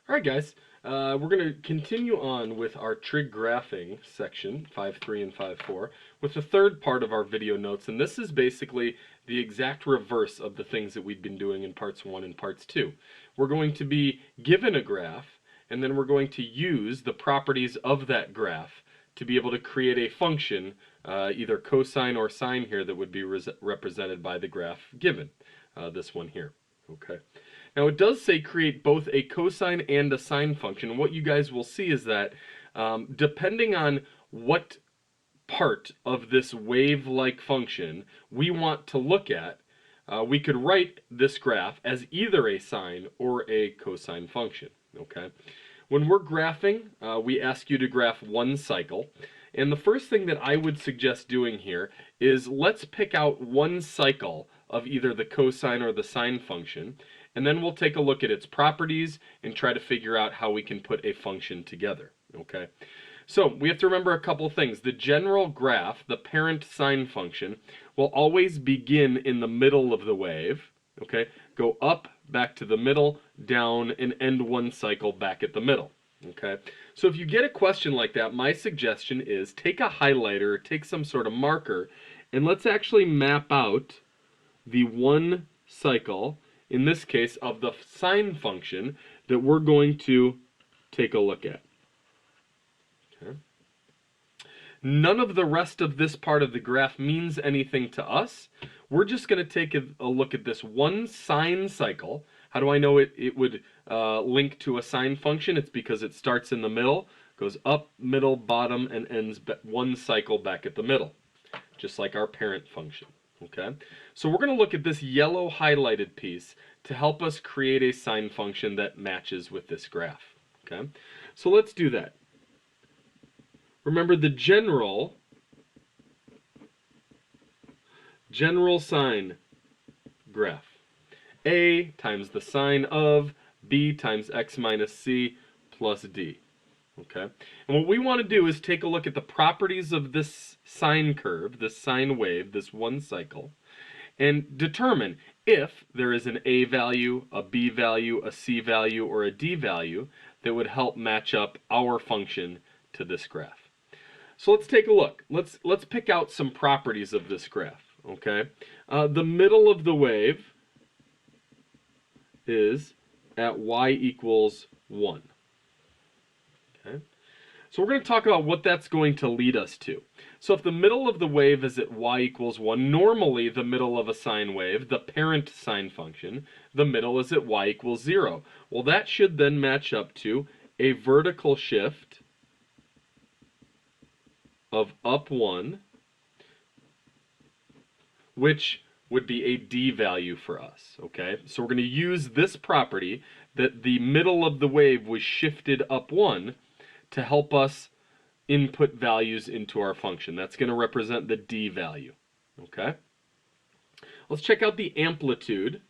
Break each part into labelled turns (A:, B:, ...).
A: All right, guys, we're going to continue on with our trig graphing section, 5.3 and 5.4, with the third part of our video notes, and this is basically the exact reverse of the things that we've been doing in parts 1 and parts 2. We're going to be given a graph, and then we're going to use the properties of that graph to be able to create a function, either cosine or sine here, that would be represented by the graph given, this one here. Okay. Now it does say create both a cosine and a sine function. And what you guys will see is that depending on what part of this wave-like function we want to look at, we could write this graph as either a sine or a cosine function. Okay. When we're graphing, we ask you to graph one cycle. And the first thing that I would suggest doing here is let's pick out one cycle of either the cosine or the sine function, and then we'll take a look at its properties and try to figure out how we can put a function together. Okay, so we have to remember a couple things. The general graph, the parent sine function, will always begin in the middle of the wave, okay, go up, back to the middle, down, and end one cycle back at the middle. Okay, so if you get a question like that, my suggestion is take a highlighter, take some sort of marker, and let's actually map out the one cycle, in this case of the sine function, that we're going to take a look at. Okay. None of the rest of this part of the graph means anything to us. We're just going to take a look at this one sine cycle. How do I know it would link to a sine function? It's because it starts in the middle, goes up, middle, bottom, and ends one cycle back at the middle, just like our parent function. Okay, so we're going to look at this yellow highlighted piece to help us create a sine function that matches with this graph. Okay, so let's do that. Remember the general sine graph. A times the sine of b times x minus c plus d. Okay, and what we want to do is take a look at the properties of this sine curve, this sine wave, this one cycle, and determine if there is an a value, a b value, a c value, or a d value that would help match up our function to this graph. So let's take a look. Let's pick out some properties of this graph. Okay, the middle of the wave is at y equals 1. Okay, so we're going to talk about what that's going to lead us to. So if the middle of the wave is at y equals 1, normally the middle of a sine wave, the parent sine function, the middle is at y equals 0. Well, that should then match up to a vertical shift of up 1, which would be a d value for us. Okay, so we're going to use this property that the middle of the wave was shifted up 1 to help us input values into our function. That's going to represent the d value. Okay, let's check out the amplitude.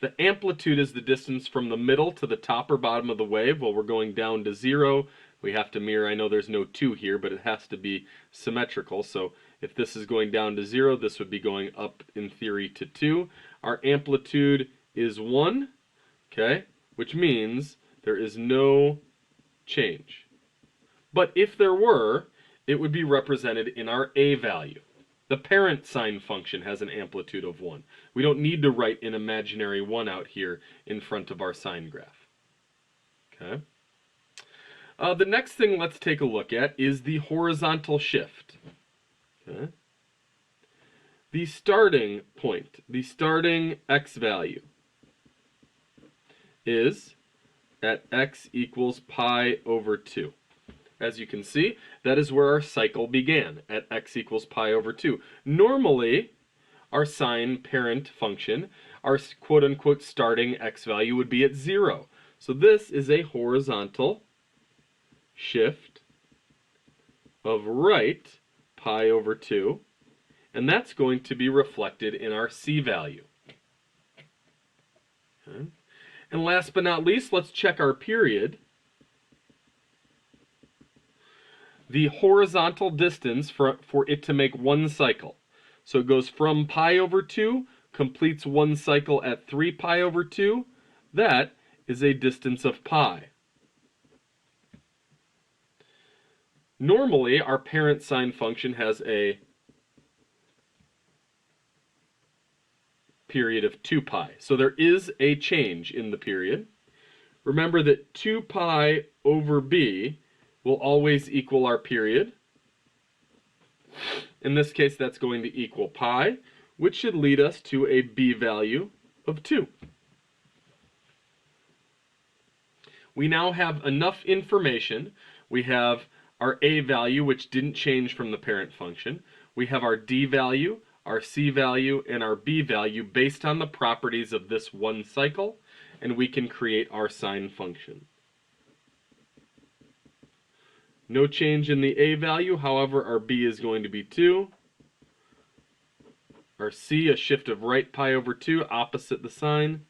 A: The amplitude is the distance from the middle to the top or bottom of the wave. Well, we're going down to 0. We have to mirror, I know there's no 2 here, but it has to be symmetrical. So if this is going down to 0, this would be going up, in theory, to 2. Our amplitude is 1, okay, which means there is no change. But if there were, it would be represented in our a value. The parent sine function has an amplitude of 1. We don't need to write an imaginary 1 out here in front of our sine graph. Okay. The next thing let's take a look at is the horizontal shift. Okay. The starting point, the starting x value, is at x equals pi over 2. As you can see, that is where our cycle began, at x equals pi over 2. Normally, our sine parent function, our quote-unquote starting x value would be at 0. So this is a horizontal shift of right pi over 2, and that's going to be reflected in our c value. Okay. And last but not least, let's check our period. The horizontal distance for it to make one cycle. So it goes from pi over 2, completes one cycle at 3 pi over 2, That is a distance of pi. Normally, our parent sine function has a period of 2 pi. So there is a change in the period. Remember that 2 pi over b will always equal our period. In this case, that's going to equal pi, which should lead us to a b value of 2. We now have enough information. We have our a value, which didn't change from the parent function. We have our d value, our c value, and our b value based on the properties of this one cycle, and we can create our sine function. No change in the a value, however, our b is going to be 2. Our c, a shift of right pi over 2, opposite the sine.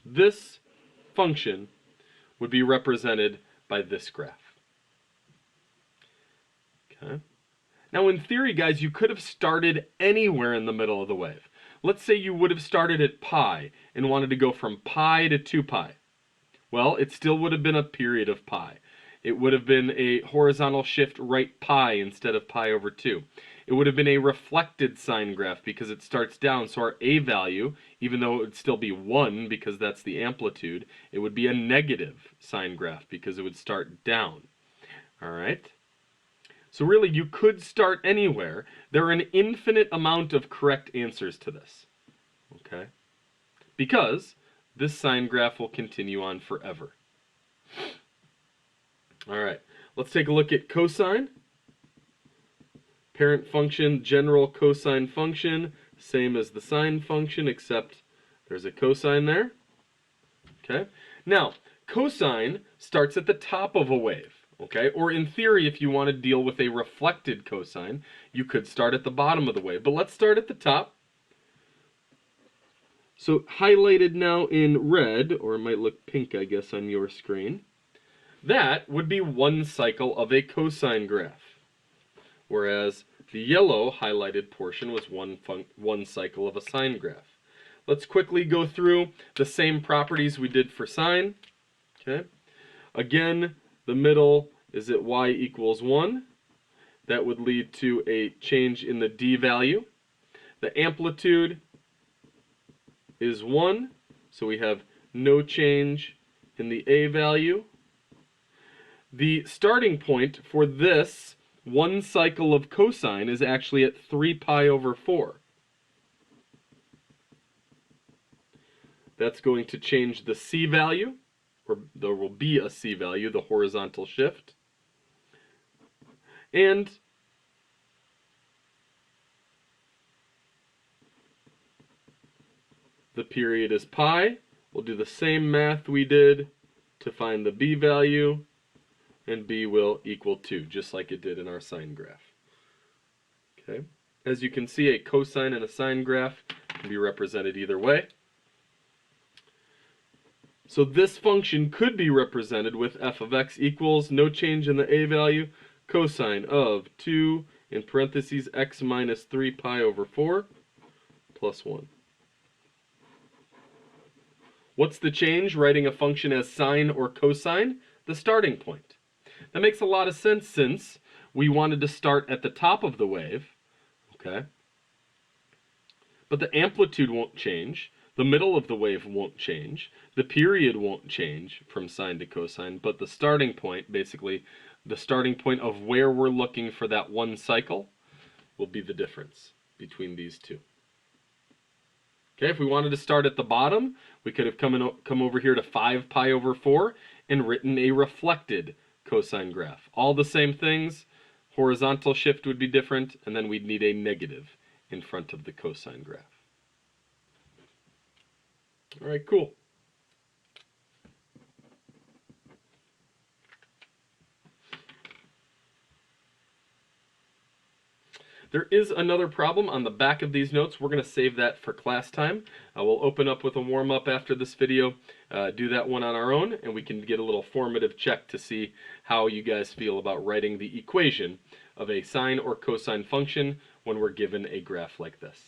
A: This function would be represented by this graph. Okay. Now in theory, guys, you could have started anywhere in the middle of the wave. Let's say you would have started at pi and wanted to go from pi to 2 pi. Well, it still would have been a period of pi. It would have been a horizontal shift right pi instead of pi over 2. It would have been a reflected sine graph because it starts down, so our a value, even though it would still be 1 because that's the amplitude, it would be a negative sine graph because it would start down. All right? So really, you could start anywhere. There are an infinite amount of correct answers to this. Okay? Because this sine graph will continue on forever. All right, let's take a look at cosine. Parent function, general cosine function, same as the sine function, except there's a cosine there. Okay. Now, cosine starts at the top of a wave. Okay, or in theory, if you want to deal with a reflected cosine, you could start at the bottom of the wave. But let's start at the top. So highlighted now in red, or it might look pink, I guess, on your screen. That would be one cycle of a cosine graph, whereas the yellow highlighted portion was one cycle of a sine graph. Let's quickly go through the same properties we did for sine. Okay. Again, the middle is at y equals 1. That would lead to a change in the d value. The amplitude is 1, so we have no change in the a value. The starting point for this one cycle of cosine is actually at 3 pi over 4. That's going to change the c value, or there will be a c value, the horizontal shift. And the period is pi. We'll do the same math we did to find the b value, and b will equal 2, just like it did in our sine graph. Okay. As you can see, a cosine and a sine graph can be represented either way. So this function could be represented with f of x equals, no change in the a value, cosine of 2 in parentheses x minus 3 pi over 4 plus 1. What's the change writing a function as sine or cosine? The starting point. That makes a lot of sense since we wanted to start at the top of the wave, okay? But the amplitude won't change, the middle of the wave won't change, the period won't change from sine to cosine, but the starting point, basically the starting point of where we're looking for that one cycle, will be the difference between these two. Okay, if we wanted to start at the bottom, we could have come over here to 5 pi over 4 and written a reflected cosine graph. All the same things, horizontal shift would be different, and then we'd need a negative in front of the cosine graph. All right, cool. There is another problem on the back of these notes. We're going to save that for class time. We'll open up with a warm-up after this video, do that one on our own, and we can get a little formative check to see how you guys feel about writing the equation of a sine or cosine function when we're given a graph like this.